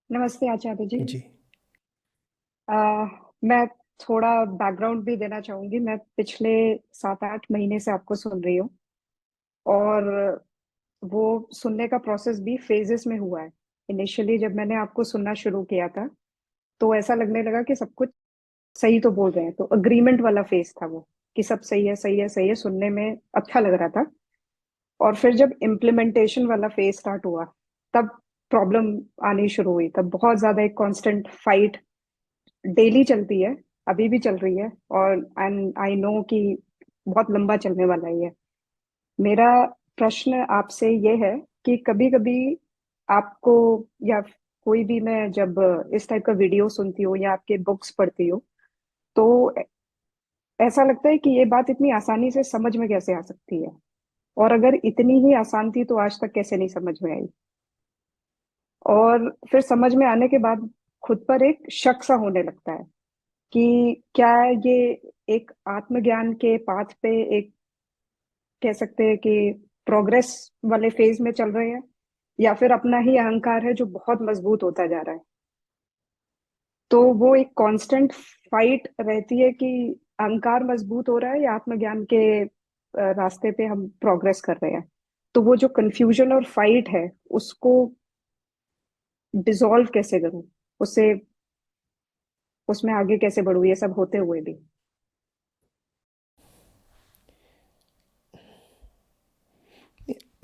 नमस्ते आचार्य जी। जी। आ, मैं थोड़ा बैकग्राउंड भी देना चाहूंगी। मैं पिछले 7-8 महीने से आपको सुन रही हूँ, और वो सुनने का प्रोसेस भी फेजेस में हुआ है। इनिशियली जब मैंने आपको सुनना शुरू किया था, तो ऐसा लगने लगा कि सब कुछ सही तो बोल रहे हैं, तो अग्रीमेंट वाला फेज था वो, कि सब सही है सही है सही है, सुनने में अच्छा लग रहा था। और फिर जब इम्प्लीमेंटेशन वाला फेज स्टार्ट हुआ, तब प्रॉब्लम आनी शुरू हुई। तब बहुत ज्यादा एक कांस्टेंट फाइट डेली चलती है, अभी भी चल रही है, और एंड आई नो कि बहुत लंबा चलने वाला ही है। मेरा प्रश्न आपसे ये है कि कभी कभी आपको, या कोई भी, मैं जब इस टाइप का वीडियो सुनती हूँ या आपके बुक्स पढ़ती हूँ, तो ऐसा लगता है कि ये बात इतनी आसानी से समझ में कैसे आ सकती है, और अगर इतनी ही आसान थी तो आज तक कैसे नहीं समझ में आई। और फिर समझ में आने के बाद खुद पर एक शक सा होने लगता है कि क्या ये एक आत्मज्ञान के पाथ पे, एक कह सकते हैं कि प्रोग्रेस वाले फेज में चल रहे हैं, या फिर अपना ही अहंकार है जो बहुत मजबूत होता जा रहा है। तो वो एक कांस्टेंट फाइट रहती है कि अहंकार मजबूत हो रहा है या आत्मज्ञान के रास्ते पे हम प्रोग्रेस कर रहे हैं। तो वो जो कंफ्यूजन और फाइट है, उसको डिसॉल्व कैसे करूं, उससे, उसमें आगे कैसे बढ़ूं, ये सब होते हुए भी।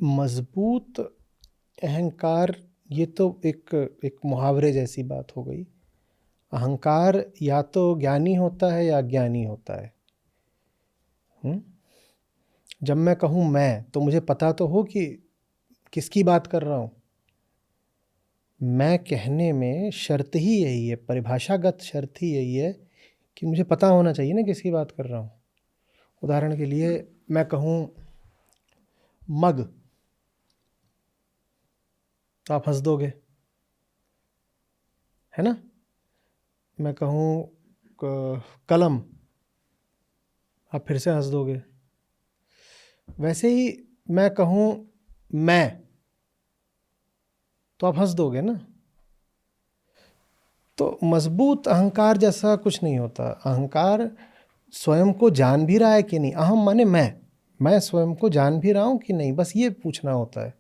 मजबूत अहंकार, ये तो एक एक मुहावरे जैसी बात हो गई। अहंकार या तो ज्ञानी होता है या अज्ञानी होता है। हुँ? जब मैं कहूँ मैं, तो मुझे पता तो हो कि किसकी बात कर रहा हूँ। मैं कहने में शर्त ही यही है, परिभाषागत शर्त ही यही है कि मुझे पता होना चाहिए ना किसकी बात कर रहा हूँ। उदाहरण के लिए मैं कहूँ मग, तो आप हँस दोगे, है ना? मैं कहूँ कलम, आप फिर से हँस दोगे। वैसे ही मैं कहूँ मैं, तो आप हँस दोगे ना। तो मजबूत अहंकार जैसा कुछ नहीं होता। अहंकार स्वयं को जान भी रहा है कि नहीं, अहम माने मैं स्वयं को जान भी रहा हूँ कि नहीं, बस ये पूछना होता है।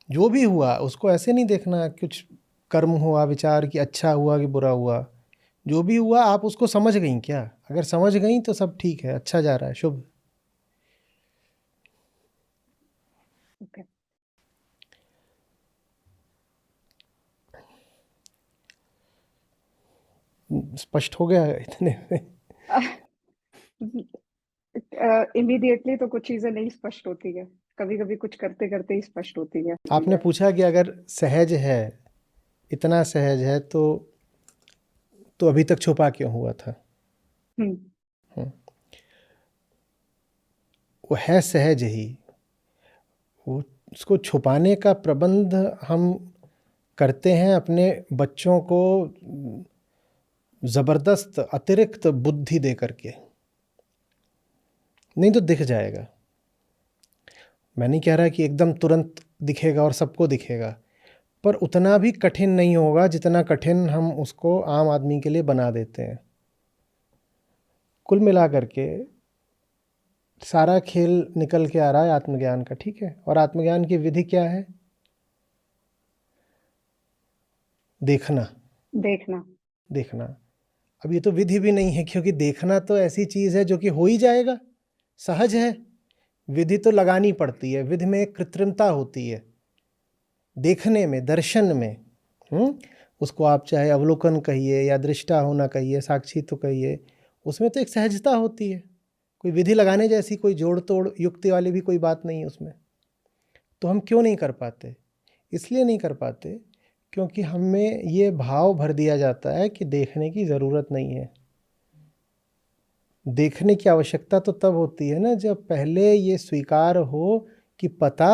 जो भी हुआ उसको ऐसे नहीं देखना कुछ कर्म हुआ, विचार कि अच्छा हुआ कि बुरा हुआ। जो भी हुआ आप उसको समझ गई क्या? अगर समझ गई तो सब ठीक है, अच्छा जा रहा है, शुभ। ओके। स्पष्ट हो गया इतने में? इमीडिएटली तो कुछ चीजें नहीं स्पष्ट होती है, कभी कभी कुछ करते करते ही स्पष्ट होती है। आपने पूछा कि अगर सहज है, इतना सहज है, तो अभी तक छुपा क्यों हुआ था? हम्म। हम्म, वो है सहज ही। वो उसको छुपाने का प्रबंध हम करते हैं अपने बच्चों को ज़बरदस्त अतिरिक्त बुद्धि दे करके। नहीं तो दिख जाएगा। मैं नहीं कह रहा कि एकदम तुरंत दिखेगा और सबको दिखेगा, पर उतना भी कठिन नहीं होगा जितना कठिन हम उसको आम आदमी के लिए बना देते हैं। कुल मिला करके सारा खेल निकल के आ रहा है आत्मज्ञान का, ठीक है? और आत्मज्ञान की विधि क्या है? देखना। देखना। देखना। अब ये तो विधि भी नहीं है, क्योंकि देखना तो ऐसी चीज़ है जो कि हो ही जाएगा, सहज है। विधि तो लगानी पड़ती है, विधि में एक कृत्रिमता होती है देखने में, दर्शन में। उसको आप चाहे अवलोकन कहिए या दृष्टा होना कहिए, साक्षी तो कहिए, उसमें तो एक सहजता होती है। कोई विधि लगाने जैसी कोई जोड़ तोड़ युक्ति वाली भी कोई बात नहीं है उसमें। तो हम क्यों नहीं कर पाते? इसलिए नहीं कर पाते क्योंकि हमें ये भाव भर दिया जाता है कि देखने की ज़रूरत नहीं है। देखने की आवश्यकता तो तब होती है ना जब पहले ये स्वीकार हो कि पता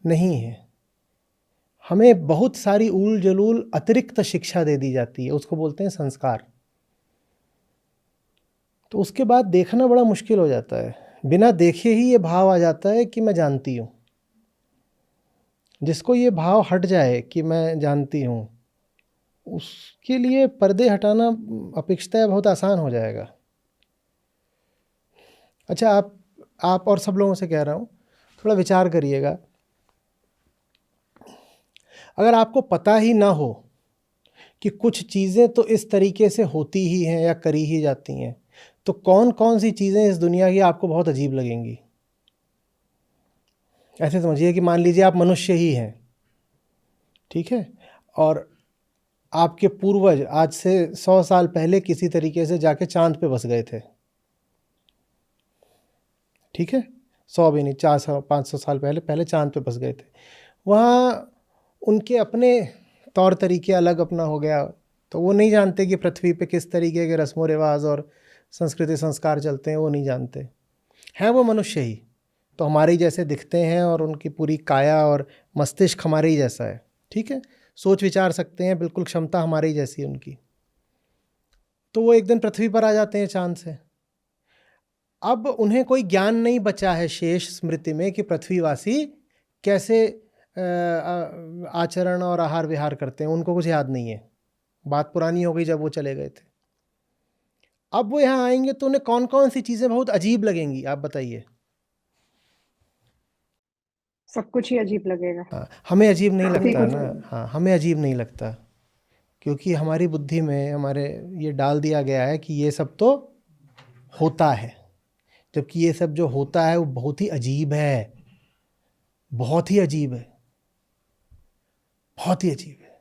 नहीं है। हमें बहुत सारी ऊल जलूल अतिरिक्त शिक्षा दे दी जाती है, उसको बोलते हैं संस्कार। तो उसके बाद देखना बड़ा मुश्किल हो जाता है। बिना देखे ही ये भाव आ जाता है कि मैं जानती हूँ। जिसको ये भाव हट जाए कि मैं जानती हूँ, उसके लिए पर्दे हटाना अपेक्षाएं बहुत आसान हो जाएगा। अच्छा, आप और सब लोगों से कह रहा हूँ, थोड़ा विचार करिएगा। अगर आपको पता ही ना हो कि कुछ चीज़ें तो इस तरीके से होती ही हैं या करी ही जाती हैं, तो कौन कौन सी चीज़ें इस दुनिया की आपको बहुत अजीब लगेंगी? ऐसे समझिए कि मान लीजिए आप मनुष्य ही हैं, ठीक है, और आपके पूर्वज आज से 100 साल पहले किसी तरीके से जाके चांद पे बस गए थे, ठीक है, 100 भी नहीं, 400-500 साल पहले चांद पे बस गए थे। वहाँ उनके अपने तौर तरीके अलग अपना हो गया, तो वो नहीं जानते कि पृथ्वी पे किस तरीके के रस्मों रिवाज और संस्कृति संस्कार चलते हैं, वो नहीं जानते हैं। वो मनुष्य ही तो हमारे ही जैसे दिखते हैं और उनकी पूरी काया और मस्तिष्क हमारे ही जैसा है, ठीक है, सोच विचार सकते हैं, बिल्कुल क्षमता हमारे ही जैसी है उनकी। तो वो एक दिन पृथ्वी पर आ जाते हैं चांद से। अब उन्हें कोई ज्ञान नहीं बचा है शेष स्मृति में कि पृथ्वीवासी कैसे आचरण और आहार विहार करते हैं, उनको कुछ याद नहीं है, बात पुरानी हो गई जब वो चले गए थे। अब वो यहाँ आएंगे तो उन्हें कौन कौन सी चीज़ें बहुत अजीब लगेंगी, आप बताइए। सब कुछ ही अजीब लगेगा। हाँ, हमें अजीब नहीं कभी लगता कुछ। ना, हाँ हमें अजीब नहीं लगता, क्योंकि हमारी बुद्धि में हमारे ये डाल दिया गया है कि ये सब तो होता है, जबकि ये सब जो होता है वो बहुत ही अजीब है, बहुत ही अजीब है, बहुत ही अजीब है।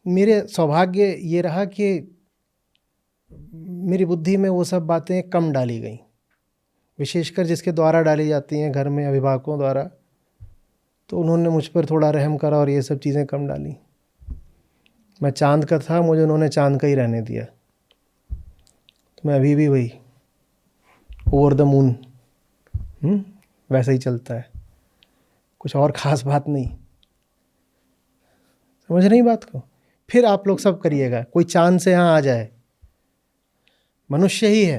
मेरे सौभाग्य ये रहा कि मेरी बुद्धि में वो सब बातें कम डाली गई, विशेषकर जिसके द्वारा डाली जाती हैं घर में अभिभावकों द्वारा, तो उन्होंने मुझ पर थोड़ा रहम करा और ये सब चीज़ें कम डाली। मैं चांद का था, मुझे उन्होंने चांद का ही रहने दिया, तो मैं अभी भी वही ओवर द मून वैसा ही चलता है, कुछ और ख़ास बात नहीं। समझ रही बात को? फिर आप लोग सब करिएगा, कोई चांद से यहाँ आ जाए, मनुष्य ही है,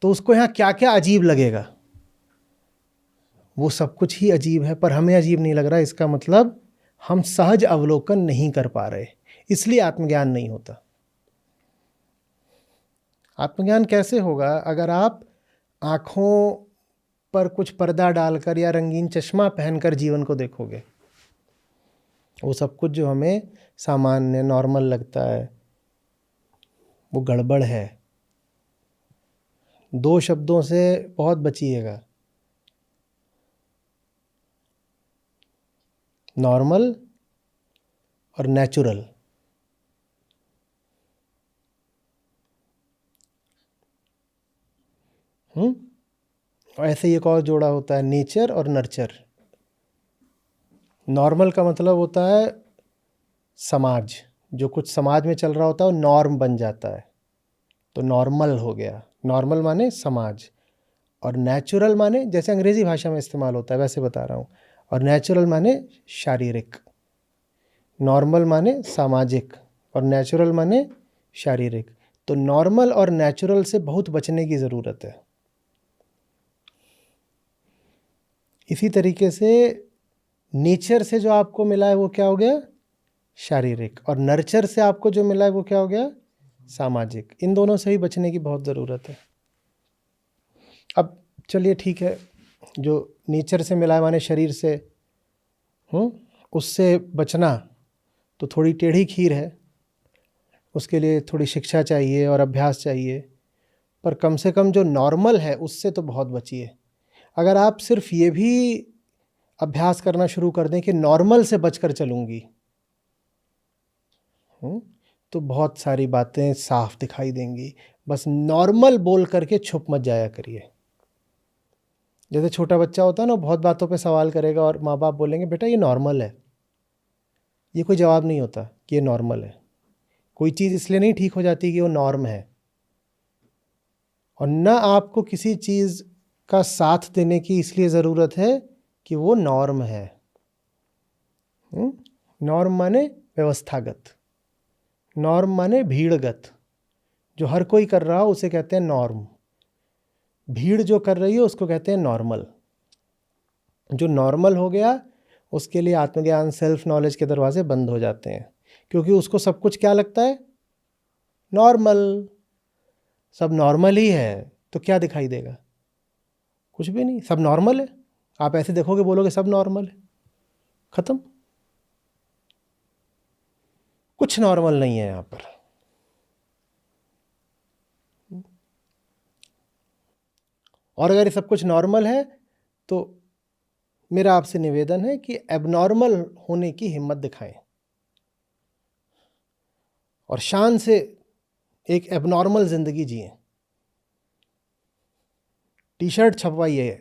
तो उसको यहाँ क्या क्या अजीब लगेगा। वो सब कुछ ही अजीब है, पर हमें अजीब नहीं लग रहा। इसका मतलब हम सहज अवलोकन नहीं कर पा रहे, इसलिए आत्मज्ञान नहीं होता। आत्मज्ञान कैसे होगा? अगर आप आँखों पर कुछ पर्दा डालकर या रंगीन चश्मा पहनकर जीवन को देखोगे, वो सब कुछ जो हमें सामान्य नॉर्मल लगता है वो गड़बड़ है। 2 शब्दों से बहुत बचिएगा, नॉर्मल और नेचुरल। और ऐसे ही एक और जोड़ा होता है, नेचर और नर्चर। नॉर्मल का मतलब होता है समाज, जो कुछ समाज में चल रहा होता है वो नॉर्म बन जाता है, तो नॉर्मल हो गया। नॉर्मल माने समाज, और नेचुरल माने जैसे अंग्रेजी भाषा में इस्तेमाल होता है वैसे बता रहा हूँ, और नेचुरल माने शारीरिक। नॉर्मल माने सामाजिक और नेचुरल माने शारीरिक। तो नॉर्मल और नेचुरल से बहुत बचने की ज़रूरत है। इसी तरीके से नेचर से जो आपको मिला है वो क्या हो गया? शारीरिक। और नर्चर से आपको जो मिला है वो क्या हो गया? सामाजिक। इन दोनों से ही बचने की बहुत ज़रूरत है। अब चलिए ठीक है, जो नेचर से मिला है माने शरीर से, उससे बचना तो थोड़ी टेढ़ी खीर है, उसके लिए थोड़ी शिक्षा चाहिए और अभ्यास चाहिए, पर कम से कम जो नॉर्मल है उससे तो बहुत बचिए। अगर आप सिर्फ ये भी अभ्यास करना शुरू कर दें कि नॉर्मल से बचकर चलूँगी, तो बहुत सारी बातें साफ दिखाई देंगी। बस नॉर्मल बोल करके छुप मत जाया करिए। जैसे छोटा बच्चा होता है ना, बहुत बातों पे सवाल करेगा और माँ बाप बोलेंगे बेटा ये नॉर्मल है, ये कोई जवाब नहीं होता कि ये नॉर्मल है। कोई चीज़ इसलिए नहीं ठीक हो जाती कि वो नॉर्म है, और न आपको किसी चीज़ का साथ देने की इसलिए ज़रूरत है कि वो नॉर्म है। नॉर्म माने व्यवस्थागत, नॉर्म माने भीड़गत। जो हर कोई कर रहा हो उसे कहते हैं नॉर्म, भीड़ जो कर रही है उसको कहते हैं नॉर्मल। जो नॉर्मल हो गया उसके लिए आत्मज्ञान सेल्फ नॉलेज के दरवाजे बंद हो जाते हैं, क्योंकि उसको सब कुछ क्या लगता है? नॉर्मल। सब नॉर्मल ही है तो क्या दिखाई देगा? कुछ भी नहीं, सब नॉर्मल है। आप ऐसे देखोगे, बोलोगे सब नॉर्मल है, खत्म। कुछ नॉर्मल नहीं है यहाँ पर। और अगर ये सब कुछ नॉर्मल है तो मेरा आपसे निवेदन है कि एबनॉर्मल होने की हिम्मत दिखाएं और शान से एक एबनॉर्मल जिंदगी जिए। टी शर्ट छपवाइए,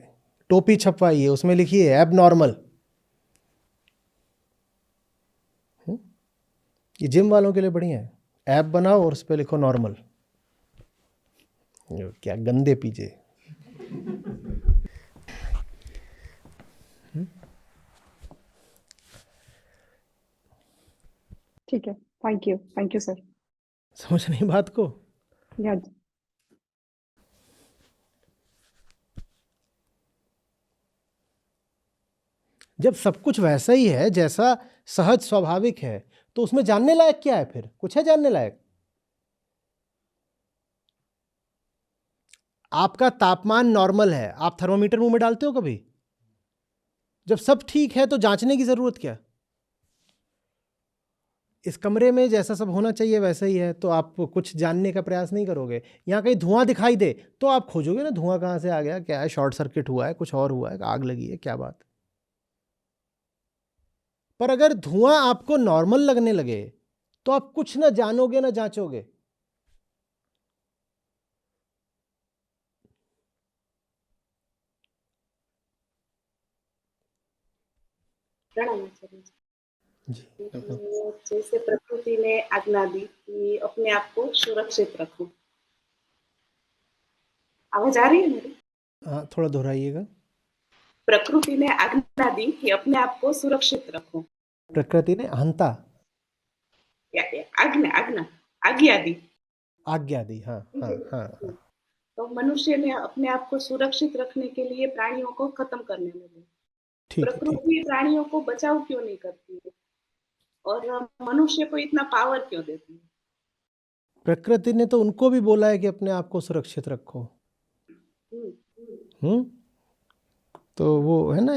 टोपी छपवाइए, उसमें लिखिए एबनॉर्मल। ये जिम वालों के लिए बढ़िया है। ऐप बनाओ और उस पर लिखो नॉर्मल। क्या गंदे पीछे। ठीक है, थैंक यू सर। समझ नहीं बात को? या जब सब कुछ वैसा ही है जैसा सहज स्वाभाविक है, तो उसमें जानने लायक क्या है? फिर कुछ है जानने लायक? आपका तापमान नॉर्मल है, आप थर्मोमीटर मुंह में डालते हो कभी? जब सब ठीक है तो जांचने की जरूरत क्या? इस कमरे में जैसा सब होना चाहिए वैसा ही है, तो आप कुछ जानने का प्रयास नहीं करोगे। यहाँ कहीं धुआं दिखाई दे तो आप खोजोगे ना, धुआं कहाँ से आ गया, क्या है, शॉर्ट सर्किट हुआ है, कुछ और हुआ है, आग लगी है, क्या बात। पर अगर धुआं आपको नॉर्मल लगने लगे तो आप कुछ ना जानोगे ना जांचोगे। प्रणाम आचार्य जी। जी। जैसे प्रकृति ने आज्ञा दी कि अपने आप को सुरक्षित रखो। आवाज आ रही है मेरी? हाँ, थोड़ा दोहराइएगा। प्रकृति ने आज्ञा दी कि अपने आप को सुरक्षित रखो। प्रकृति ने हंता आज्ञा आज्ञा आज्ञा दी, आज्ञा दी। हाँ हाँ हाँ हाँ। तो मनुष्य ने अपने आप को सुरक्षित रखने के लिए प्राणियों को खत्म करने लगे। ठीक है, ठीक। प्रकृति प्राणियों को बचाव क्यों नहीं करती है और मनुष्य को इतना पावर क्यों देती है? प्रकृति ने तो उनको भी बोला है कि अपने आप को सुरक्षित रखो। तो वो है ना,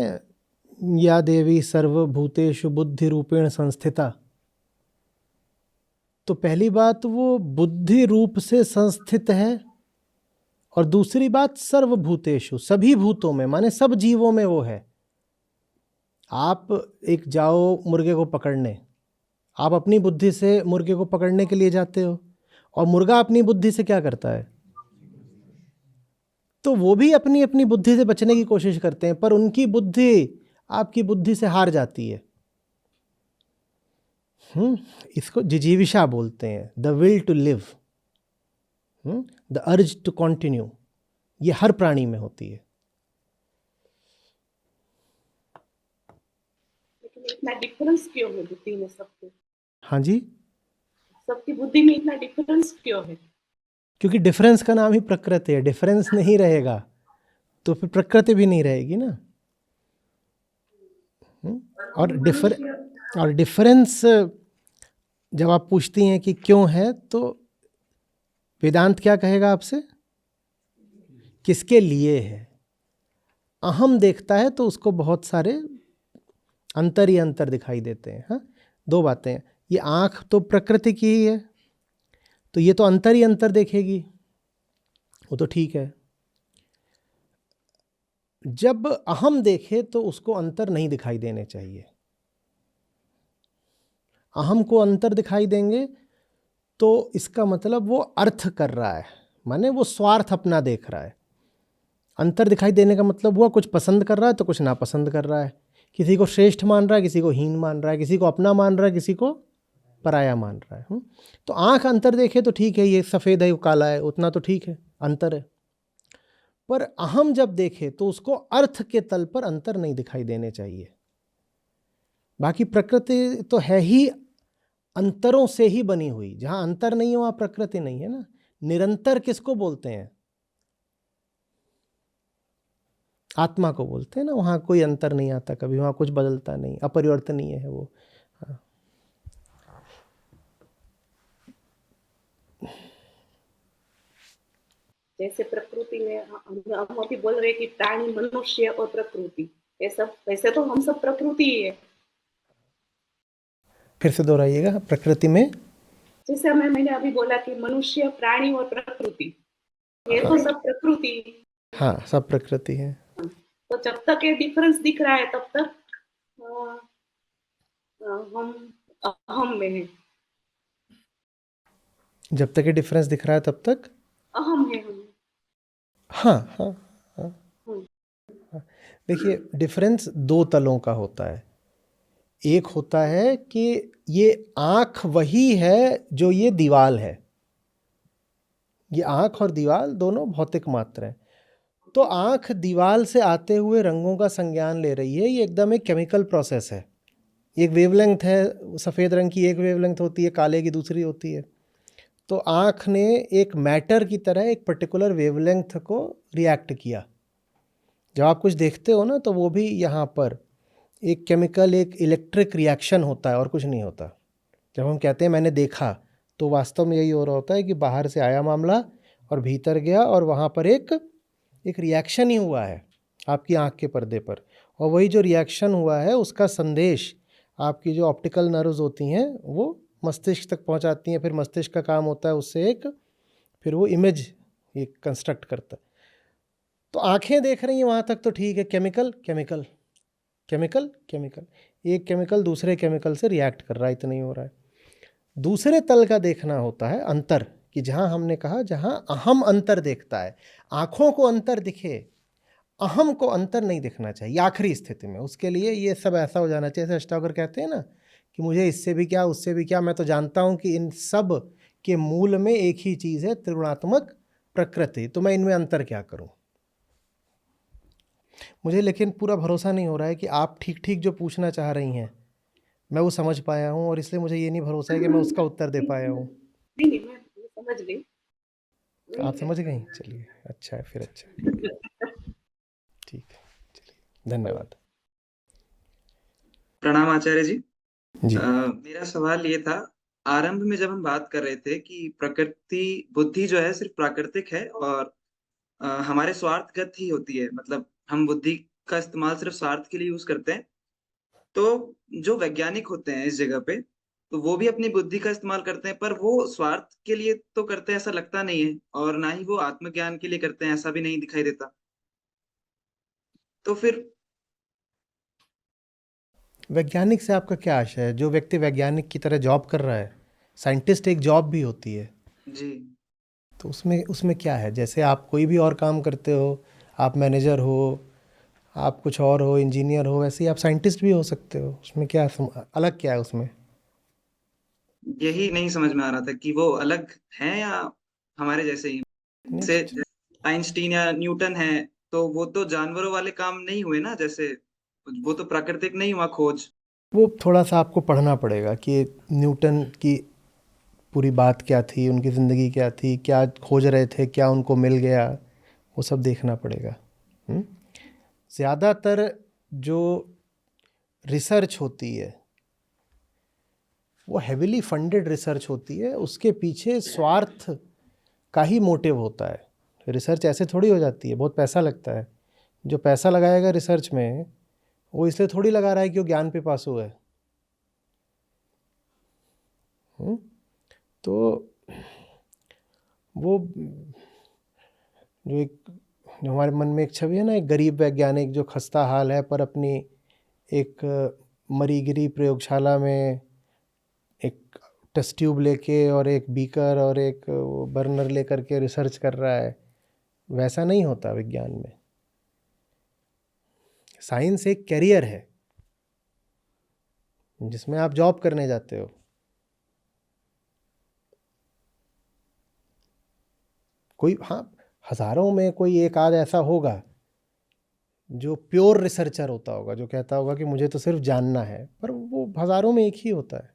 या देवी सर्वभूतेषु बुद्धि रूपेण संस्थिता। तो पहली बात, वो बुद्धि रूप से संस्थित है, और दूसरी बात सर्वभूतेषु, सभी भूतों में, माने सब जीवों में वो है। आप एक जाओ मुर्गे को पकड़ने, आप अपनी बुद्धि से मुर्गे को पकड़ने के लिए जाते हो, और मुर्गा अपनी बुद्धि से क्या करता है? तो वो भी अपनी अपनी बुद्धि से बचने की कोशिश करते हैं, पर उनकी बुद्धि आपकी बुद्धि से हार जाती है। इसको जिजीविषा बोलते हैं, the will to live, the urge to continue. ये हर प्राणी में होती है। लेकिन इतना डिफरेंस क्यों है बुद्धि में सबके? हाँ जी, सबकी बुद्धि में इतना डिफरेंस क्यों है? क्योंकि डिफरेंस का नाम ही प्रकृति है। डिफरेंस नहीं रहेगा तो फिर प्रकृति भी नहीं रहेगी ना। और डिफरेंस जब आप पूछती हैं कि क्यों है, तो वेदांत क्या कहेगा आपसे? किसके लिए है? अहम देखता है तो उसको बहुत सारे अंतर ही अंतर दिखाई देते हैं। हाँ, दो बातें हैं, ये आँख तो प्रकृति की ही है, तो ये तो अंतर ही अंतर देखेगी, वो तो ठीक है। जब अहम देखे तो उसको अंतर नहीं दिखाई देने चाहिए। अहम को अंतर दिखाई देंगे तो इसका मतलब वो अर्थ कर रहा है, माने वो स्वार्थ अपना देख रहा है। अंतर दिखाई देने का मतलब हुआ कुछ पसंद कर रहा है तो कुछ नापसंद कर रहा है, किसी को श्रेष्ठ मान रहा है, किसी को हीन मान रहा है, किसी को अपना मान रहा है, किसी को पराया मान रहा है। तो आँख अंतर देखे तो ठीक है, ये सफ़ेद है, वो काला है, उतना तो ठीक है, अंतर है। पर अहम जब देखे तो उसको अर्थ के तल पर अंतर नहीं दिखाई देने चाहिए। बाकी प्रकृति तो है ही अंतरों से ही बनी हुई, जहाँ अंतर नहीं है वहाँ प्रकृति नहीं है ना। निरंतर किसको बोलते हैं? आत्मा को बोलते हैं ना, वहाँ कोई अंतर नहीं आता कभी, वहाँ कुछ बदलता नहीं, अपरिवर्तनीय है वो। हाँ। जैसे प्रकृति में हम अभी बोल रहे हैं कि प्राणी, मनुष्य और प्रकृति, ये सब वैसे तो हम सब प्रकृति ही है। फिर से दोहराइएगा, प्रकृति में। जैसे मैंने अभी बोला कि मनुष्य, प्राणी और प्रकृति, ये हाँ तो सब प्रकृति। हाँ, सब प्रकृति है। तो जब तक ये डिफरेंस दिख रहा है तब तक हम अहम में है। जब तक ये डिफरेंस दिख रहा है तब तक अहम है हम। हाँ हाँ हाँ। हम्म, देखिए, डिफरेंस दो तलों का होता है। एक होता है कि ये आँख वही है जो ये दीवाल है। ये आँख और दीवाल दोनों भौतिक मात्र हैं। तो आँख दीवाल से आते हुए रंगों का संज्ञान ले रही है, ये एकदम एक केमिकल प्रोसेस है। एक वेवलेंथ है, सफ़ेद रंग की एक वेवलेंथ होती है, काले की दूसरी होती है। तो आँख ने एक मैटर की तरह एक पर्टिकुलर वेवलेंथ को रिएक्ट किया। जब आप कुछ देखते हो ना, तो वो भी यहाँ पर एक केमिकल, एक इलेक्ट्रिक रिएक्शन होता है और कुछ नहीं होता। जब हम कहते हैं मैंने देखा, तो वास्तव में यही हो रहा होता है कि बाहर से आया मामला और भीतर गया, और वहाँ पर एक रिएक्शन ही हुआ है आपकी आँख के पर्दे पर। और वही जो रिएक्शन हुआ है उसका संदेश आपकी जो ऑप्टिकल नर्व्स होती हैं वो मस्तिष्क तक पहुँचाती हैं। फिर मस्तिष्क का काम होता है उससे फिर वो इमेज एक कंस्ट्रक्ट करता है। तो आँखें देख रही हैं वहाँ तक तो ठीक है, केमिकल केमिकल केमिकल केमिकल, एक केमिकल दूसरे केमिकल से रिएक्ट कर रहा है, इतना ही हो रहा है। दूसरे तल का देखना होता है अंतर, कि जहाँ हमने कहा जहाँ अहम अंतर देखता है। आँखों को अंतर दिखे, अहम को अंतर नहीं दिखना चाहिए आखिरी स्थिति में। उसके लिए ये सब ऐसा हो जाना चाहिए, जैसे अष्टावक्र कहते हैं ना कि मुझे इससे भी क्या उससे भी क्या, मैं तो जानता हूँ कि इन सब के मूल में एक ही चीज़ है, त्रिगुणात्मक प्रकृति, तो मैं इनमें अंतर क्या करूँ। मुझे लेकिन पूरा भरोसा नहीं हो रहा है कि आप ठीक ठीक जो पूछना चाह रही हैं मैं वो समझ पाया हूँ, और इसलिए मुझे ये नहीं भरोसा है कि मैं उसका उत्तर दे पाया हूँ। नहीं, मैं समझ गई। आप समझ गई? चलिए, अच्छा है, फिर अच्छा है, ठीक है, चलिए, धन्यवाद। प्रणाम आचार्य जी। जी। मेरा सवाल ये था, आरंभ में जब हम बात कर रहे थे कि प्रकृति, बुद्धि जो है सिर्फ प्राकृतिक है और हमारे स्वार्थगत ही होती है, मतलब हम बुद्धि का इस्तेमाल सिर्फ स्वार्थ के लिए यूज करते हैं। तो जो वैज्ञानिक होते हैं इस जगह पे, तो वो भी अपनी बुद्धि का इस्तेमाल करते हैं, पर वो स्वार्थ के लिए तो करते हैं ऐसा लगता नहीं है, और ना ही वो आत्मज्ञान के लिए करते हैं ऐसा भी नहीं दिखाई देता। तो फिर वैज्ञानिक से आपका क्या आशय है? जो व्यक्ति वैज्ञानिक की तरह जॉब कर रहा है, साइंटिस्ट एक जॉब भी होती है, जी, तो उसमें उसमें क्या है? जैसे आप कोई भी और काम करते हो, आप मैनेजर हो, आप कुछ और हो, इंजीनियर हो, वैसे ही आप साइंटिस्ट भी हो सकते हो। उसमें क्या अलग क्या है उसमें? यही नहीं समझ में आ रहा था कि वो अलग हैं या हमारे जैसे ही। नहीं, जैसे आइंस्टीन या न्यूटन है, तो वो तो जानवरों वाले काम नहीं हुए ना, जैसे वो तो प्राकृतिक नहीं हुआ खोज। वो थोड़ा सा आपको पढ़ना पड़ेगा कि न्यूटन की पूरी बात क्या थी, उनकी ज़िंदगी क्या थी, क्या खोज रहे थे, क्या उनको मिल गया, वो सब देखना पड़ेगा। ज़्यादातर जो रिसर्च होती है वो हेविली फंडेड रिसर्च होती है, उसके पीछे स्वार्थ का ही मोटिव होता है। रिसर्च ऐसे थोड़ी हो जाती है, बहुत पैसा लगता है। जो पैसा लगाएगा रिसर्च में वो इसलिए थोड़ी लगा रहा है कि वो ज्ञान पे पास हुआ है। तो वो जो हमारे मन में एक छवि है ना, एक गरीब वैज्ञानिक जो खस्ता हाल है पर अपनी एक मरीगिरी प्रयोगशाला में एक टेस्ट ट्यूब लेके और एक बीकर और एक बर्नर लेकर के रिसर्च कर रहा है, वैसा नहीं होता विज्ञान में। साइंस एक कैरियर है जिसमें आप जॉब करने जाते हो। कोई, हाँ, हज़ारों में कोई एक आध ऐसा होगा जो प्योर रिसर्चर होता होगा, जो कहता होगा कि मुझे तो सिर्फ जानना है, पर वो हज़ारों में एक ही होता है।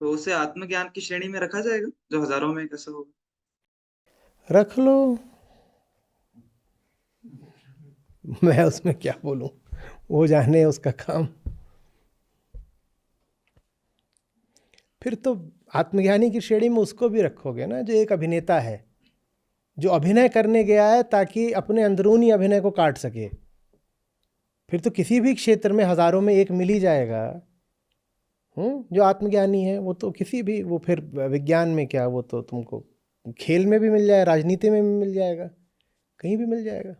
तो उसे आत्मज्ञान की श्रेणी में रखा जाएगा जो हजारों में कैसा होगा? रख लो, मैं उसमें क्या बोलूं, वो जाने उसका काम। फिर तो आत्मज्ञानी की श्रेणी में उसको भी रखोगे ना, जो एक अभिनेता है, जो अभिनय करने गया है ताकि अपने अंदरूनी अभिनय को काट सके। फिर तो किसी भी क्षेत्र में हजारों में एक मिल ही जाएगा। जो आत्मज्ञानी है वो तो किसी भी, वो फिर विज्ञान में क्या, वो तो तुमको खेल में भी मिल जाएगा, राजनीति में भी मिल जाएगा, कहीं भी मिल जाएगा।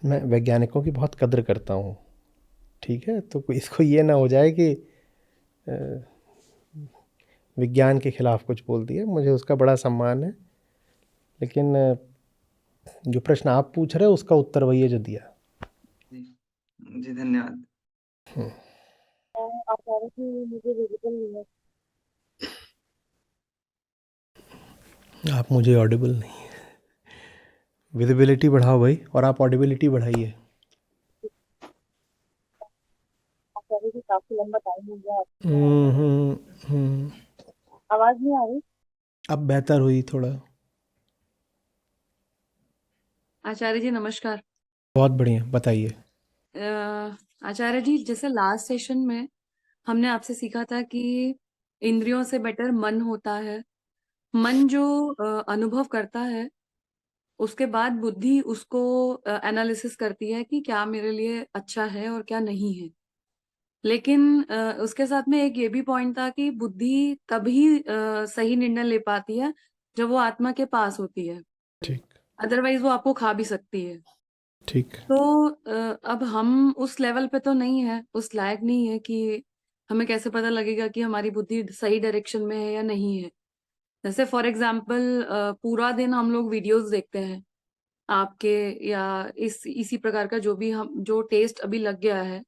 मैं वैज्ञानिकों की बहुत कद्र करता हूँ, ठीक है, तो इसको ये ना हो जाए कि विज्ञान के खिलाफ कुछ बोल दिया। मुझे उसका बड़ा सम्मान है, लेकिन जो प्रश्न आप पूछ रहे हो उसका उत्तर वही है जो दिया। जी धन्यवाद। आचार्य जी मुझे विजिबल नहीं है। आप मुझे ऑडिबल नहीं है। विजिबिलिटी बढ़ाओ भाई, और आप ऑडिबिलिटी बढ़ाइए। आचार्य जी काफी लंबा टाइम हो गया। हम्म। आवाज नहीं आ रही? अब बेहतर हुई थोड़ा। आचार्य जी नमस्कार। बहुत बढ़िया, बताइए। आचार्य जी, जैसे लास्ट सेशन में हमने आपसे सीखा था कि इंद्रियों से बेटर मन होता है। मन जो अनुभव करता है, उसके बाद बुद्धि उसको एनालिसिस करती है कि क्या मेरे लिए अच्छा है और क्या नहीं है। लेकिन उसके साथ में एक ये भी पॉइंट था कि बुद्धि तभी सही निर्णय ले पाती है जब वो आत्मा के पास होती है, ठीक अदरवाइज वो आपको खा भी सकती है। ठीक। तो अब हम उस लेवल पे तो नहीं है, उस लायक नहीं है कि हमें कैसे पता लगेगा कि हमारी बुद्धि सही डायरेक्शन में है या नहीं है। जैसे फॉर एग्जाम्पल पूरा दिन हम लोग वीडियोस देखते हैं आपके, या इसी प्रकार का जो भी हम जो टेस्ट अभी लग गया है,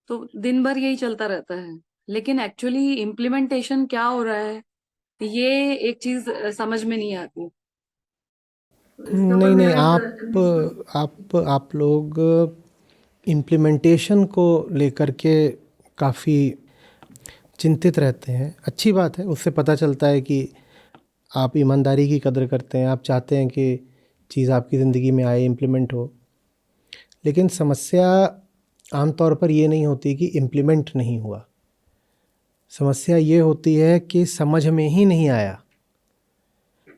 तो दिन भर यही चलता रहता है। लेकिन एक्चुअली इम्प्लीमेंटेशन क्या हो रहा है, ये एक चीज समझ में नहीं आती। इसके ऊपर नहीं नहीं, मेरा आप लोग इम्प्लीमेंटेशन को लेकर के काफ़ी चिंतित रहते हैं। अच्छी बात है, उससे पता चलता है कि आप ईमानदारी की कदर करते हैं, आप चाहते हैं कि चीज़ आपकी ज़िंदगी में आए, इम्प्लीमेंट हो। लेकिन समस्या आमतौर पर ये नहीं होती कि इम्प्लीमेंट नहीं हुआ, समस्या ये होती है कि समझ में ही नहीं आया।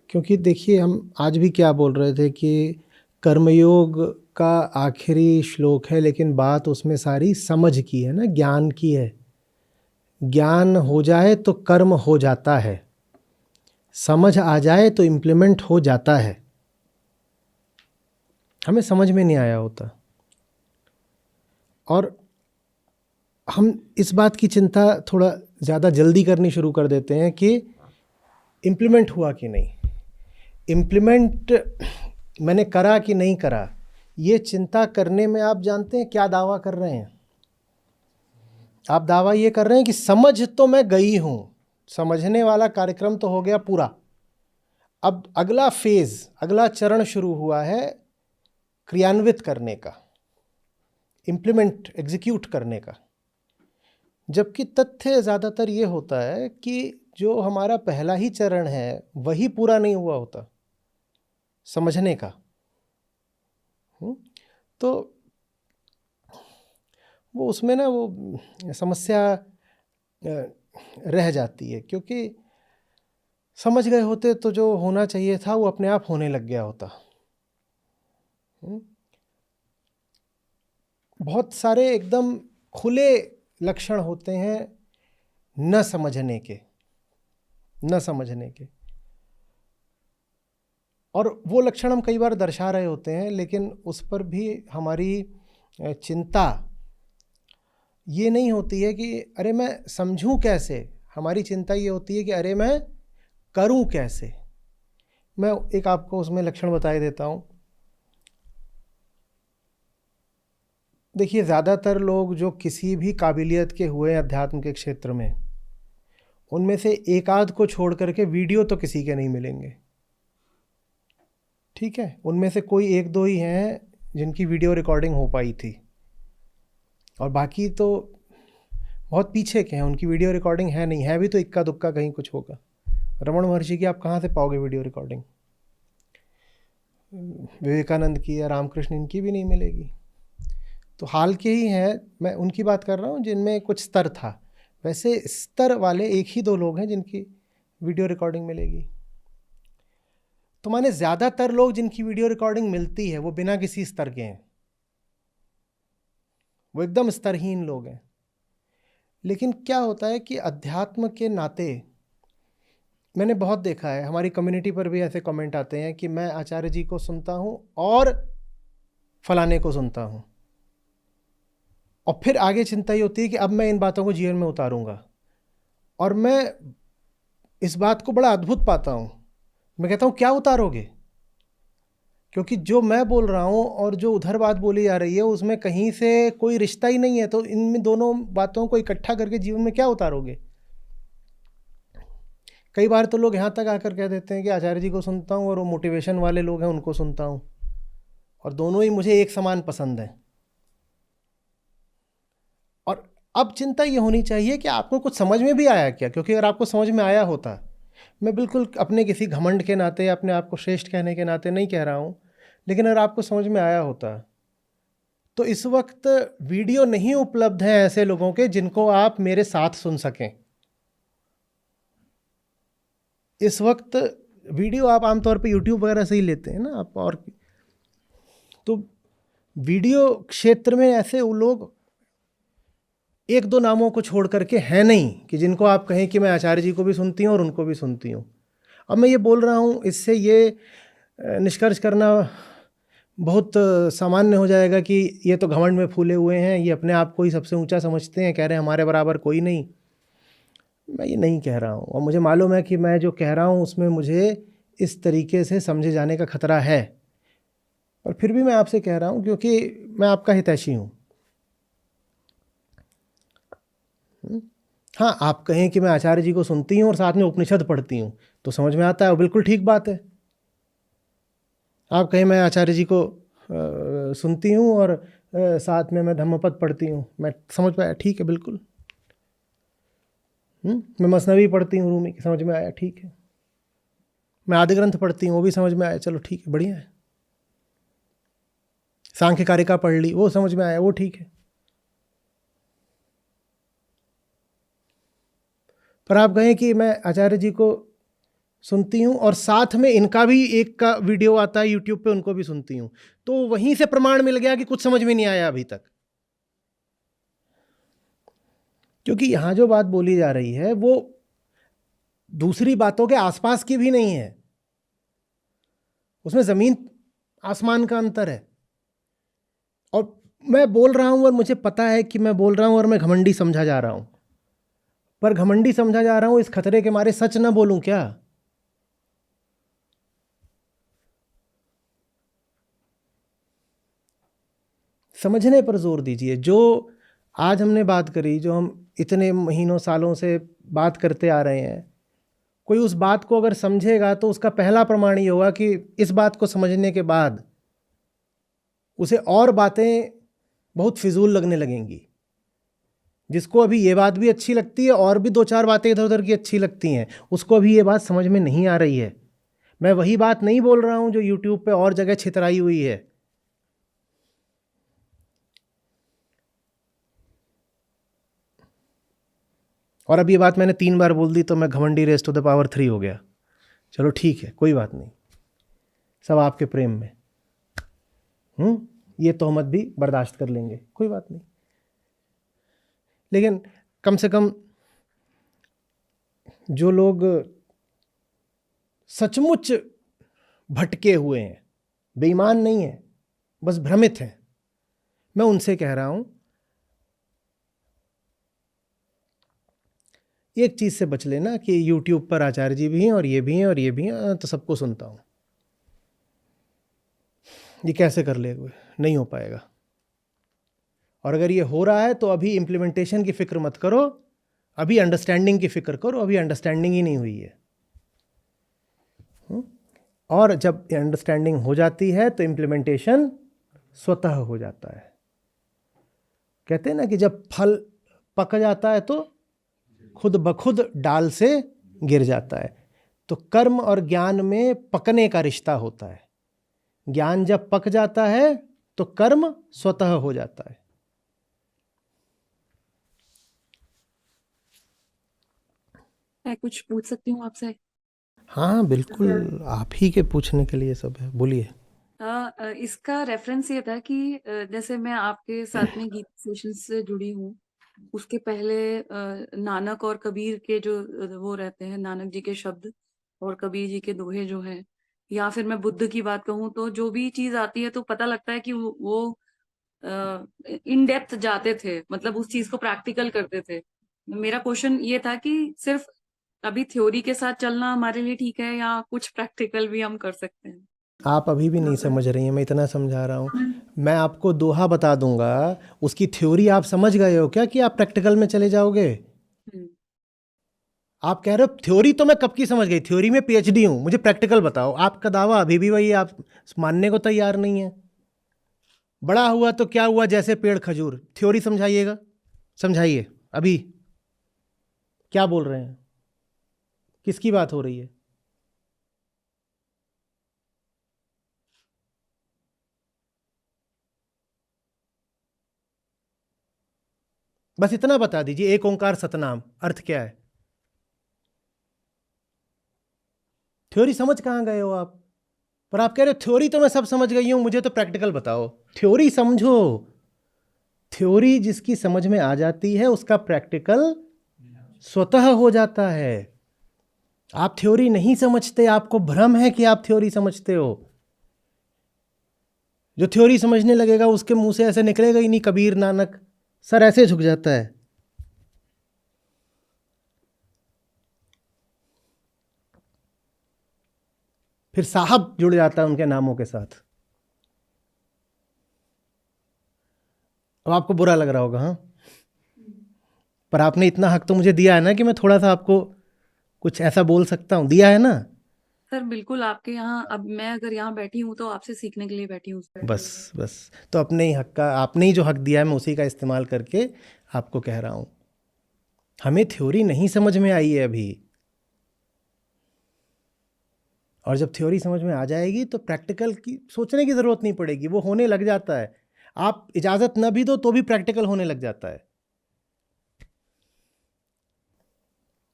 क्योंकि देखिए, हम आज भी क्या बोल रहे थे कि कर्मयोग का आखिरी श्लोक है, लेकिन बात उसमें सारी समझ की है ना, ज्ञान की है। ज्ञान हो जाए तो कर्म हो जाता है, समझ आ जाए तो इम्प्लीमेंट हो जाता है। हमें समझ में नहीं आया होता, और हम इस बात की चिंता थोड़ा ज़्यादा जल्दी करनी शुरू कर देते हैं कि इम्प्लीमेंट हुआ कि नहीं, इम्प्लीमेंट मैंने करा कि नहीं करा। ये चिंता करने में आप जानते हैं क्या दावा कर रहे हैं? आप दावा ये कर रहे हैं कि समझ तो मैं गई हूँ, समझने वाला कार्यक्रम तो हो गया पूरा, अब अगला फेज, अगला चरण शुरू हुआ है क्रियान्वित करने का, इम्प्लीमेंट, एग्जीक्यूट करने का। जबकि तथ्य ज़्यादातर ये होता है कि जो हमारा पहला ही चरण है वही पूरा नहीं हुआ होता, समझने का। तो वो उसमें ना वो समस्या रह जाती है, क्योंकि समझ गए होते तो जो होना चाहिए था वो अपने आप होने लग गया होता। बहुत सारे एकदम खुले लक्षण होते हैं न समझने के, न समझने के, और वो लक्षण हम कई बार दर्शा रहे होते हैं, लेकिन उस पर भी हमारी चिंता ये नहीं होती है कि अरे मैं समझूं कैसे, हमारी चिंता ये होती है कि अरे मैं करूं कैसे। मैं एक आपको उसमें लक्षण बता देता हूं। देखिए, ज़्यादातर लोग जो किसी भी काबिलियत के हुए अध्यात्म के क्षेत्र में, उनमें से एक आध को छोड़ करके वीडियो तो किसी के नहीं मिलेंगे, ठीक है। उनमें से कोई एक दो ही हैं जिनकी वीडियो रिकॉर्डिंग हो पाई थी, और बाकी तो बहुत पीछे के हैं, उनकी वीडियो रिकॉर्डिंग है नहीं, है भी तो इक्का दुक्का कहीं कुछ होगा। रमन महर्षि की आप कहाँ से पाओगे वीडियो रिकॉर्डिंग? विवेकानंद की या रामकृष्ण इनकी भी नहीं मिलेगी। तो हाल के ही हैं, मैं उनकी बात कर रहा हूँ जिनमें कुछ स्तर था। वैसे स्तर वाले एक ही दो लोग हैं जिनकी वीडियो रिकॉर्डिंग मिलेगी। तो माने ज़्यादातर लोग जिनकी वीडियो रिकॉर्डिंग मिलती है वो बिना किसी स्तर के हैं, वो एकदम स्तरहीन लोग हैं। लेकिन क्या होता है कि अध्यात्म के नाते मैंने बहुत देखा है, हमारी कम्युनिटी पर भी ऐसे कमेंट आते हैं कि मैं आचार्य जी को सुनता हूँ और फलाने को सुनता हूँ, और फिर आगे चिंता ही होती है कि अब मैं इन बातों को जीवन में उतारूंगा। और मैं इस बात को बड़ा अद्भुत पाता हूँ। मैं कहता हूँ क्या उतारोगे, क्योंकि जो मैं बोल रहा हूँ और जो उधर बात बोली जा रही है उसमें कहीं से कोई रिश्ता ही नहीं है। तो इन दोनों बातों को इकट्ठा करके जीवन में क्या उतारोगे। कई बार तो लोग यहाँ तक आकर कह देते हैं कि आचार्य जी को सुनता हूँ और वो मोटिवेशन वाले लोग हैं उनको सुनता हूँ, और दोनों ही मुझे एक समान पसंद है। और अब चिंता ये होनी चाहिए कि आपको कुछ समझ में भी आया क्या, क्योंकि अगर आपको समझ में आया होता, मैं बिल्कुल अपने किसी घमंड के नाते या अपने आप को श्रेष्ठ कहने के नाते नहीं कह रहा हूँ, लेकिन अगर आपको समझ में आया होता तो इस वक्त वीडियो नहीं उपलब्ध है ऐसे लोगों के जिनको आप मेरे साथ सुन सकें। इस वक्त वीडियो आप आमतौर पे YouTube वगैरह से ही लेते हैं ना आप, और तो वीडियो क्षेत्र में ऐसे वो लोग एक दो नामों को छोड़ करके हैं नहीं कि जिनको आप कहें कि मैं आचार्य जी को भी सुनती हूँ और उनको भी सुनती हूँ। अब मैं ये बोल रहा हूँ, इससे ये निष्कर्ष करना बहुत सामान्य हो जाएगा कि ये तो घमंड में फूले हुए हैं, ये अपने आप को ही सबसे ऊंचा समझते हैं, कह रहे हैं हमारे बराबर कोई नहीं। मैं ये नहीं कह रहा हूँ, और मुझे मालूम है कि मैं जो कह रहा हूँ उसमें मुझे इस तरीके से समझे जाने का खतरा है, पर फिर भी मैं आपसे कह रहा हूँ क्योंकि मैं आपका हितैषी हूँ। हाँ, आप कहें कि मैं आचार्य जी को सुनती हूँ और साथ में उपनिषद पढ़ती हूँ तो समझ में आता है, वो बिल्कुल ठीक बात है। आप कहें मैं आचार्य जी को सुनती हूँ और साथ में मैं धम्मपद पढ़ती हूँ, मैं समझ पाया, ठीक है, बिल्कुल। मैं मसनवी पढ़ती हूँ रूमी की, समझ में आया, ठीक है। मैं आदि ग्रंथ पढ़ती हूँ, वो भी समझ में आया, चलो ठीक है, बढ़िया है। सांख्य कारिका पढ़ ली, वो समझ में आया, वो ठीक है। पर आप कहें कि मैं आचार्य जी को सुनती हूँ और साथ में इनका भी एक का वीडियो आता है YouTube पे, उनको भी सुनती हूँ, तो वहीं से प्रमाण मिल गया कि कुछ समझ में नहीं आया अभी तक। क्योंकि यहाँ जो बात बोली जा रही है वो दूसरी बातों के आसपास की भी नहीं है, उसमें ज़मीन आसमान का अंतर है। और मैं बोल रहा हूँ और मुझे पता है कि मैं बोल रहा हूँ और मैं घमंडी समझा जा रहा हूँ, पर घमंडी समझा जा रहा हूँ इस खतरे के मारे सच ना बोलूं क्या। समझने पर जोर दीजिए। जो आज हमने बात करी, जो हम इतने महीनों सालों से बात करते आ रहे हैं, कोई उस बात को अगर समझेगा तो उसका पहला प्रमाण ये होगा कि इस बात को समझने के बाद उसे और बातें बहुत फिजूल लगने लगेंगी। जिसको अभी ये बात भी अच्छी लगती है और भी दो चार बातें इधर उधर की अच्छी लगती हैं, उसको अभी ये बात समझ में नहीं आ रही है। मैं वही बात नहीं बोल रहा हूँ जो YouTube पे और जगह छितराई हुई है। और अब ये बात मैंने 3 बार बोल दी तो मैं घमंडी रेज़ टू द पावर 3 हो गया। चलो ठीक है, कोई बात नहीं, सब आपके प्रेम में। ये तोहमत भी बर्दाश्त कर लेंगे, कोई बात नहीं। लेकिन कम से कम जो लोग सचमुच भटके हुए हैं, बेईमान नहीं हैं, बस भ्रमित हैं, मैं उनसे कह रहा हूं एक चीज़ से बच लेना कि YouTube पर आचार्य जी भी हैं और ये भी हैं और ये भी हैं, तो सबको सुनता हूं। ये कैसे कर ले, नहीं हो पाएगा। और अगर ये हो रहा है तो अभी इम्प्लीमेंटेशन की फिक्र मत करो, अभी अंडरस्टैंडिंग की फिक्र करो। अभी अंडरस्टैंडिंग ही नहीं हुई है। और जब अंडरस्टैंडिंग हो जाती है तो इम्प्लीमेंटेशन स्वतः हो जाता है। कहते हैं ना कि जब फल पक जाता है तो खुद ब खुद डाल से गिर जाता है। तो कर्म और ज्ञान में पकने का रिश्ता होता है। ज्ञान जब पक जाता है तो कर्म स्वतः हो जाता है। मैं कुछ पूछ सकती हूँ आपसे? हाँ बिल्कुल, आप ही के पूछने के लिए सब है, बोलिए। इसका रेफरेंस ये था कि जैसे मैं आपके साथ में गीता सेशन से जुड़ी हूँ, उसके पहले नानक और कबीर के जो वो रहते हैं, नानक जी के शब्द और कबीर जी के दोहे जो हैं, या फिर मैं बुद्ध की बात कहूँ तो जो भी चीज आती है तो पता लगता है कि वो इन डेप्थ जाते थे, मतलब उस चीज को प्रैक्टिकल करते थे। मेरा क्वेश्चन ये था कि सिर्फ अभी थ्योरी के साथ चलना हमारे लिए ठीक है या कुछ प्रैक्टिकल भी हम कर सकते हैं? आप अभी भी नहीं समझ रही हैं, मैं इतना समझा रहा हूँ। मैं आपको दोहा बता दूंगा, उसकी थ्योरी आप समझ गए हो क्या कि आप प्रैक्टिकल में चले जाओगे? हम्म। आप कह रहे हो थ्योरी तो मैं कब की समझ गई, थ्योरी में पीएचडी हूँ, मुझे प्रैक्टिकल बताओ। आपका दावा अभी भी वही, आप मानने को तैयार नहीं है। बड़ा हुआ तो क्या हुआ, जैसे पेड़ खजूर। थ्योरी समझाइएगा, समझाइए अभी क्या बोल रहे हैं, किसकी बात हो रही है? बस इतना बता दीजिए, एक ओंकार सतनाम अर्थ क्या है? थ्योरी समझ कहाँ गए हो आप? पर आप कह रहे हो थ्योरी तो मैं सब समझ गई हूं, मुझे तो प्रैक्टिकल बताओ। थ्योरी समझो, थ्योरी जिसकी समझ में आ जाती है उसका प्रैक्टिकल स्वतः हो जाता है। आप थ्योरी नहीं समझते, आपको भ्रम है कि आप थ्योरी समझते हो। जो थ्योरी समझने लगेगा उसके मुंह से ऐसे निकलेगा ही नहीं कबीर नानक, सर ऐसे झुक जाता है। फिर साहब जुड़ जाता है उनके नामों के साथ। अब आपको बुरा लग रहा होगा, हाँ, पर आपने इतना हक तो मुझे दिया है ना कि मैं थोड़ा सा आपको कुछ ऐसा बोल सकता हूँ, दिया है ना? सर बिल्कुल, आपके यहाँ अब मैं अगर यहाँ बैठी हूँ तो आपसे सीखने के लिए बैठी हूँ। बस बस, तो अपने ही हक का, आपने ही जो हक दिया है मैं उसी का इस्तेमाल करके आपको कह रहा हूँ। हमें थ्योरी नहीं समझ में आई है अभी, और जब थ्योरी समझ में आ जाएगी तो प्रैक्टिकल की सोचने की ज़रूरत नहीं पड़ेगी, वो होने लग जाता है। आप इजाज़त न भी दो तो भी प्रैक्टिकल होने लग जाता है।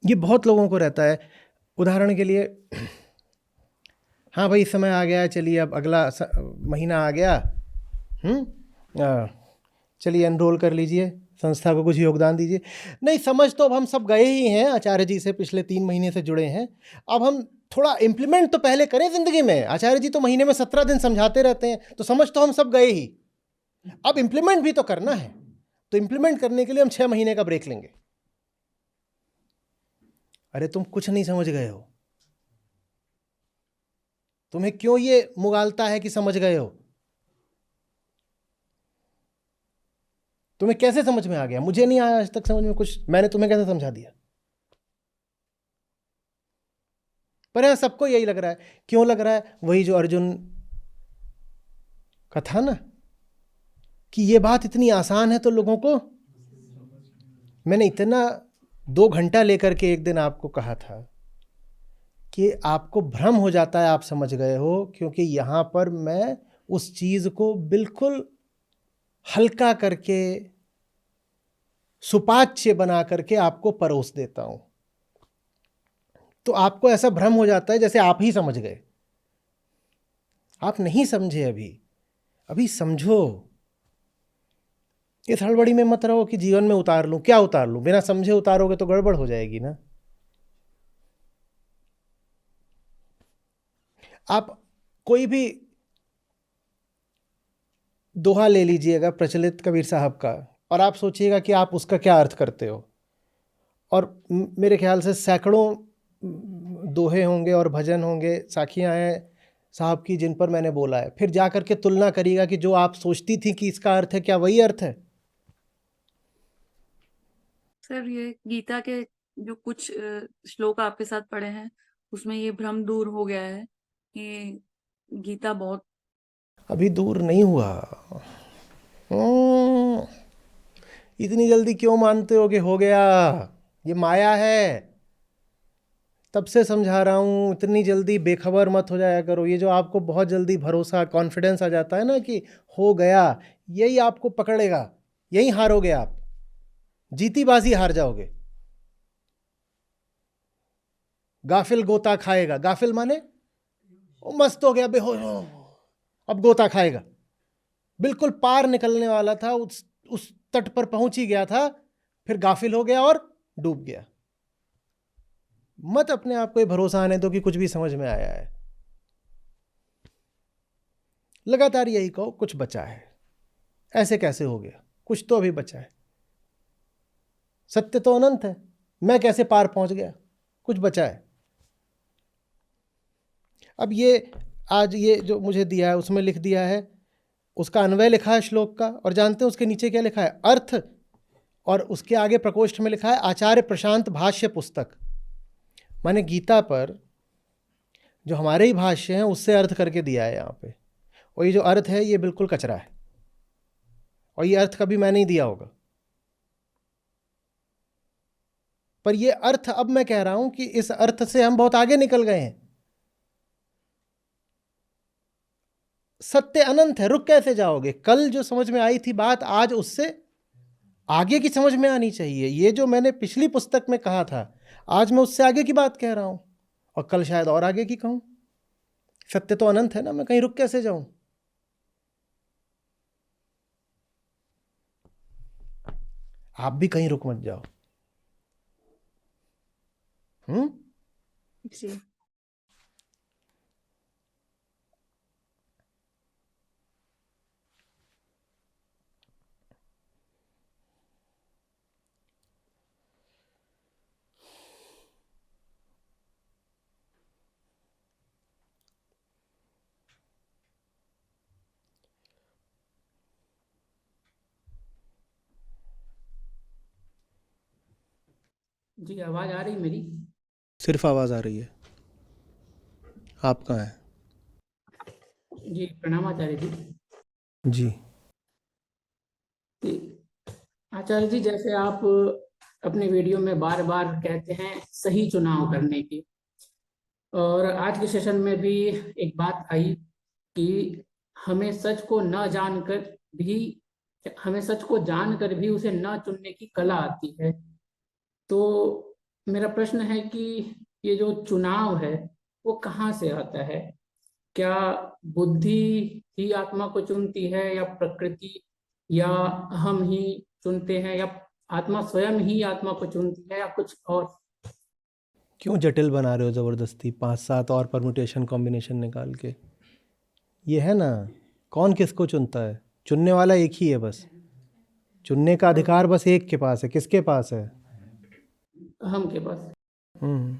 ये बहुत लोगों को रहता है। उदाहरण के लिए, हाँ भाई समय आ गया है, चलिए अब अगला महीना आ गया, चलिए एनरोल कर लीजिए, संस्था को कुछ योगदान दीजिए। नहीं, समझ तो अब हम सब गए ही हैं, आचार्य जी से पिछले 3 महीने से जुड़े हैं। अब हम थोड़ा इम्प्लीमेंट तो पहले करें ज़िंदगी में। आचार्य जी तो महीने में 17 दिन समझाते रहते हैं, तो समझ तो हम सब गए ही, अब इम्प्लीमेंट भी तो करना है। तो इम्प्लीमेंट करने के लिए हम 6 महीने का ब्रेक लेंगे। अरे तुम कुछ नहीं समझ गए हो, तुम्हें क्यों ये मुगालता है कि समझ गए हो? तुम्हें कैसे समझ में आ गया? मुझे नहीं आया आज तक समझ में कुछ, मैंने तुम्हें कैसे समझा दिया? पर यहां सबको यही लग रहा है। क्यों लग रहा है? वही जो अर्जुन का था ना, कि ये बात इतनी आसान है तो लोगों को, मैंने इतना 2 घंटा लेकर के एक दिन आपको कहा था कि आपको भ्रम हो जाता है, आप समझ गए हो, क्योंकि यहां पर मैं उस चीज को बिल्कुल हल्का करके, सुपाच्य बना करके आपको परोस देता हूं। तो आपको ऐसा भ्रम हो जाता है जैसे आप ही समझ गए। आप नहीं समझे अभी, अभी समझो। इस हड़बड़ी में मत रहो कि जीवन में उतार लूं, क्या उतार लूं। बिना समझे उतारोगे तो गड़बड़ हो जाएगी ना। आप कोई भी दोहा ले लीजिएगा प्रचलित कबीर साहब का, और आप सोचिएगा कि आप उसका क्या अर्थ करते हो। और मेरे ख्याल से सैकड़ों दोहे होंगे और भजन होंगे, साखियां हैं साहब की जिन पर मैंने बोला है। फिर जा करके तुलना करिएगा कि जो आप सोचती थी कि इसका अर्थ है, क्या वही अर्थ है? सर ये गीता के जो कुछ श्लोक आपके साथ पढ़े हैं उसमें ये भ्रम दूर हो गया है कि गीता बहुत। अभी दूर नहीं हुआ। इतनी जल्दी क्यों मानते हो कि हो गया? ये माया है। तब से समझा रहा हूँ, इतनी जल्दी बेखबर मत हो जाया करो। ये जो आपको बहुत जल्दी भरोसा, कॉन्फिडेंस आ जाता है ना कि हो गया, यही आपको पकड़ेगा, यही हारोगे आप, जीती बाजी हार जाओगे। गाफिल गोता खाएगा, गाफिल माने वो मस्त हो गया, बेहोश हो, अब गोता खाएगा। बिल्कुल पार निकलने वाला था, उस तट पर पहुंच ही गया था, फिर गाफिल हो गया और डूब गया। मत अपने आप को ये भरोसा आने दो कि कुछ भी समझ में आया है। लगातार यही कहो कुछ बचा है। ऐसे कैसे हो गया? कुछ तो अभी बचा है। सत्य तो अनंत है, मैं कैसे पार पहुंच गया? कुछ बचा है। अब ये आज ये जो मुझे दिया है उसमें लिख दिया है, उसका अन्वय लिखा है श्लोक का, और जानते हैं उसके नीचे क्या लिखा है? अर्थ, और उसके आगे प्रकोष्ठ में लिखा है आचार्य प्रशांत भाष्य पुस्तक। माने गीता पर जो हमारे ही भाष्य हैं उससे अर्थ करके दिया है यहाँ पे। और ये जो अर्थ है ये बिल्कुल कचरा है, और ये अर्थ कभी मैं नहीं दिया होगा। पर ये अर्थ अब मैं कह रहा हूं कि इस अर्थ से हम बहुत आगे निकल गए हैं। सत्य अनंत है, रुक कैसे जाओगे? कल जो समझ में आई थी बात, आज उससे आगे की समझ में आनी चाहिए। ये जो मैंने पिछली पुस्तक में कहा था, आज मैं उससे आगे की बात कह रहा हूं, और कल शायद और आगे की कहूं। सत्य तो अनंत है ना, मैं कहीं रुक कैसे जाऊं? आप भी कहीं रुक मत जाओ। जी। जी आवाज़ आ रही मेरी? सिर्फ आवाज आ रही है। आप कहाँ हैं? जी प्रणाम आचार्य जी। जी। जी, आचार्य जी जैसे आप अपने वीडियो में बार बार कहते हैं सही चुनाव करने की, और आज के सेशन में भी एक बात आई कि हमें सच को न जानकर भी हमें सच को जानकर भी उसे न चुनने की कला आती है। तो मेरा प्रश्न है कि ये जो चुनाव है वो कहाँ से आता है? क्या बुद्धि ही आत्मा को चुनती है, या प्रकृति, या हम ही चुनते हैं, या आत्मा स्वयं ही आत्मा को चुनती है, या कुछ और? क्यों जटिल बना रहे हो जबरदस्ती 5-7 और परम्यूटेशन कॉम्बिनेशन निकाल के? ये है ना, कौन किसको चुनता है? चुनने वाला एक ही है बस। चुनने का अधिकार बस एक के पास है। किसके पास है? हम के पास। हम्म।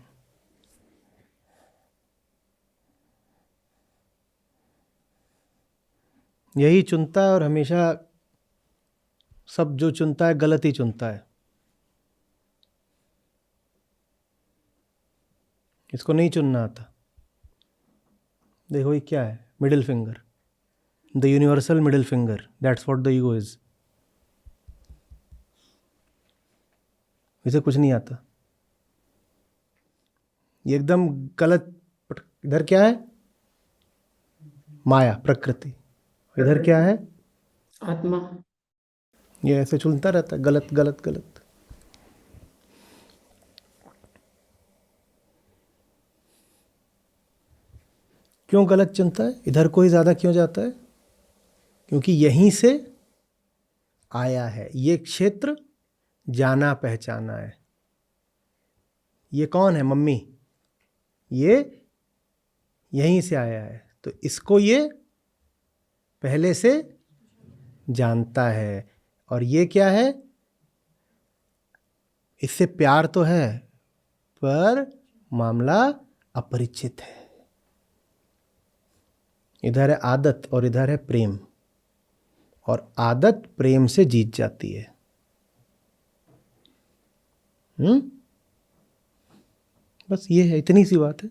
यही चुनता है, और हमेशा सब जो चुनता है गलत ही चुनता है। इसको नहीं चुनना आता। देखो ये क्या है? Middle finger, the universal middle finger, that's what the ego is. इसे कुछ नहीं आता, ये एकदम गलत। इधर क्या है? माया, प्रकृति। इधर क्या है? आत्मा। ये ऐसे चुनता रहता है, गलत गलत गलत। क्यों गलत चुनता है? इधर को ही ज़्यादा क्यों जाता है? क्योंकि यहीं से आया है, ये क्षेत्र जाना पहचाना है। ये कौन है? मम्मी। ये यहीं से आया है, तो इसको ये पहले से जानता है। और ये क्या है? इससे प्यार तो है, पर मामला अपरिचित है। इधर है आदत और इधर है प्रेम, और आदत प्रेम से जीत जाती है। बस ये है, इतनी सी बात है।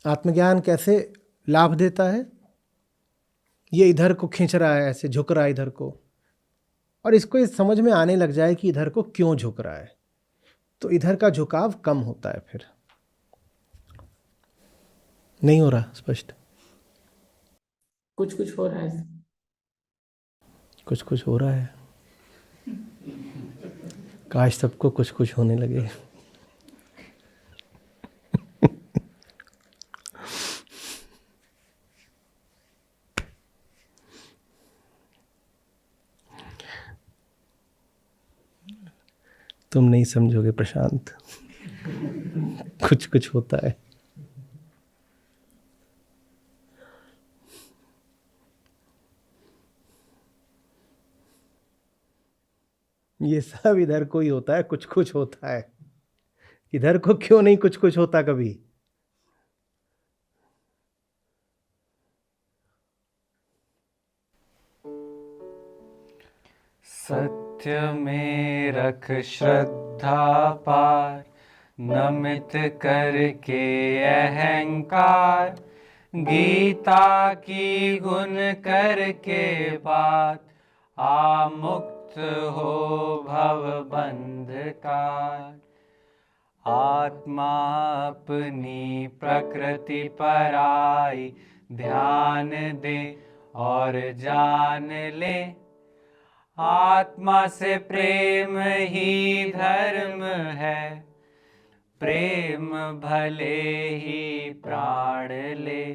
आत्मज्ञान कैसे लाभ देता है, ये इधर को खींच रहा है, ऐसे झुक रहा है इधर को, और इसको इस समझ में आने लग जाए कि इधर को क्यों झुक रहा है, तो इधर का झुकाव कम होता है। फिर नहीं हो रहा स्पष्ट? कुछ कुछ हो रहा है। कुछ कुछ हो रहा है। काश सबको कुछ कुछ होने लगे। तुम नहीं समझोगे प्रशांत, कुछ कुछ होता है। ये सब इधर को ही होता है, कुछ कुछ होता है। इधर को क्यों नहीं कुछ कुछ होता कभी? सत्य में रख श्रद्धा पार, नमित करके अहंकार, गीता की गुण करके बात, आमुक्त हो भव बंधकार। आत्मा अपनी प्रकृति पर आई, ध्यान दे और जान ले, आत्मा से प्रेम ही धर्म है, प्रेम भले ही प्राण ले।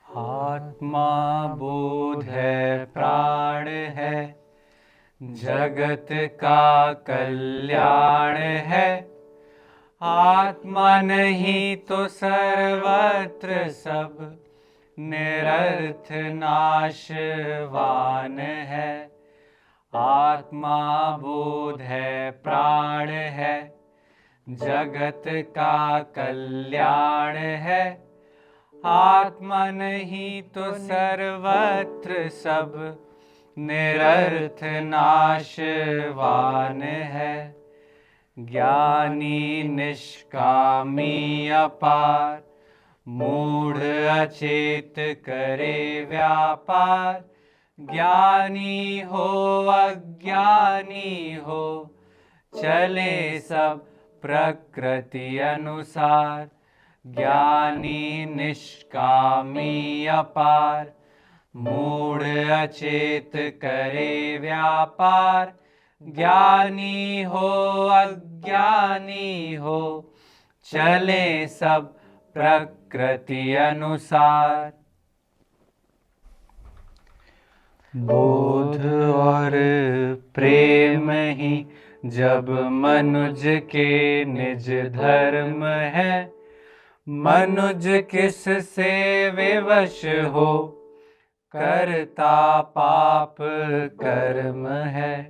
आत्मा बोध है, प्राण है, जगत का कल्याण है, आत्मा नहीं तो सर्वत्र सब निरर्थ नाशवान है। आत्मा बोध है, प्राण है, जगत का कल्याण है, आत्मा नहीं तो सर्वत्र सब निरर्थ नाशवान है। ज्ञानी निष्कामी अपार, मूढ़ अचेत करे व्यापार, ज्ञानी हो अज्ञानी हो, चले सब प्रकृति अनुसार। ज्ञानी निष्कामी अपार, मूढ़ अचेत करे व्यापार, ज्ञानी हो अज्ञानी हो, चले सब प्रकृति अनुसार। बोध और प्रेम ही जब मनुज के निज धर्म है, मनुज किस से विवश हो, करता पाप कर्म है।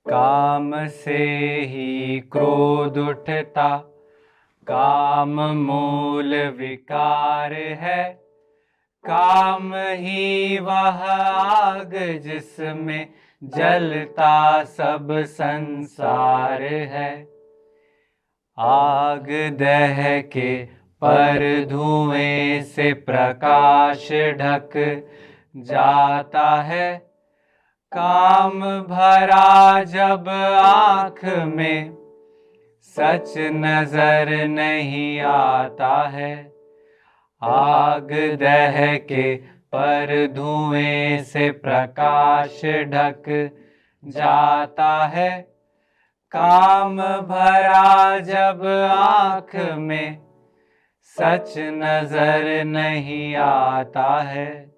काम से ही क्रोध उठता, काम मूल विकार है, काम ही वह आग जिसमें जलता सब संसार है। आग दह के पर धुएं से प्रकाश ढक जाता है, काम भरा जब आँख में सच नजर नहीं आता है। आग दह के पर धुएं से प्रकाश ढक जाता है, काम भरा जब आँख में सच नजर नहीं आता है।